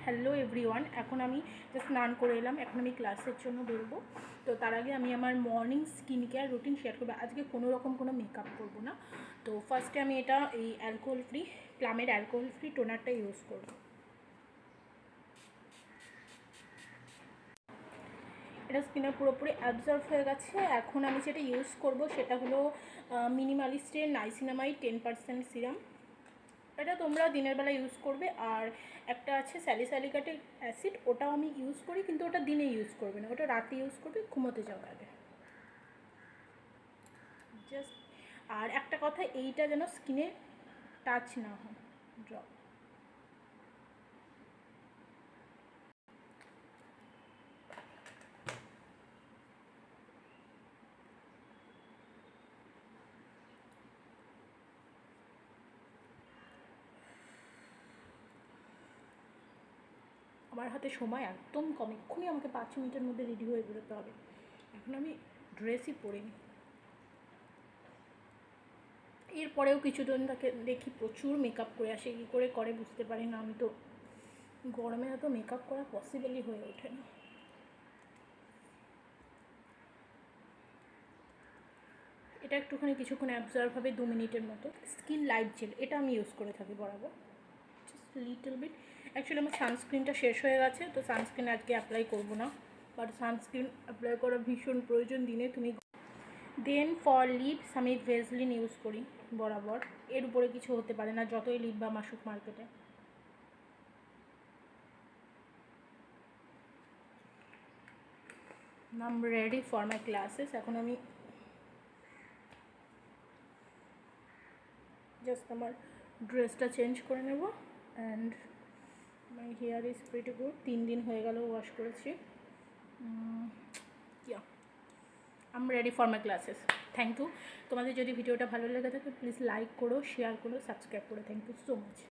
Hello everyone, এখন আমি just স্নান করে এলাম। এখন আমি ক্লাসের জন্য বেরোবো। তো তার আগে আমি আমার morning skin care routine share করবো। আজকে কোনো রকম কোনো মেকআপ করবো না। তো ফার্স্টে আমি এই অ্যালকোহল ফ্রি প্লামের অ্যালকোহল ফ্রি টোনারটা ইউজ করবো। এটা স্কিনে পুরোপুরি অ্যাবজর্ব হয়ে গেছে। এখন আমি যেটা ইউজ করবো সেটা হলো মিনিমালিস্টের নাইসিনামাইড 10% সিরাম। এটা তোমরা দিনের বেলা ইউজ করবে। আর একটা আছে স্যালিসাইলিকেটের অ্যাসিড, ওটাও আমি ইউজ করি, কিন্তু ওটা দিনে ইউজ করবে না, ওটা রাতে ইউজ করবে ঘুমোতে যাওয়ার আগে জাস্ট। আর একটা কথা, এইটা যেন স্কিনে টাচ না হয় ড্রপ। আমার হাতে সময় একদম কম, এক্ষুনি আমাকে 5 মিনিটের মধ্যে রেডি হয়ে বেরোতে হবে। এখন আমি ড্রেসই পরিনি। এরপরেও কিছুদিন তাকে দেখি প্রচুর মেকআপ করে আসে, কী করে করে বুঝতে পারি না। আমি তো গরমে হয়তো মেকআপ করা পসিবলই হয়ে ওঠে না। এটা একটুখানি কিছুক্ষণ অ্যাবজর্ব হবে 2 মিনিটের মতো। স্কিন লাইট জেল, এটা আমি ইউজ করে থাকি বরাবর, জাস্ট লিটল বিট। অ্যাকচুয়ালি আমার সানস্ক্রিনটা শেষ হয়ে গেছে, তো সানস্ক্রিন আজকে অ্যাপ্লাই করবো না, বাট সানস্ক্রিন অ্যাপ্লাই করা ভীষণ প্রয়োজন দিনে তুমি। দেন ফর লিপস আমি ভেজলিন ইউজ করি বরাবর, এর উপরে কিছু হতে পারে না যতই লিপ বাম আসুক মার্কেটে। I am ready for my classes. এখন আমি জাস্ট আমার ড্রেসটা চেঞ্জ করে নেব। And my hair is pretty good. 3 দিন হয়ে গেল ওয়াশ করেছি। I am ready for my classes. Thank you. তোমাদের যদি ভিডিওটা ভালো লেগে থাকে প্লিজ লাইক করো, শেয়ার করো, সাবস্ক্রাইব করো। Thank you so much.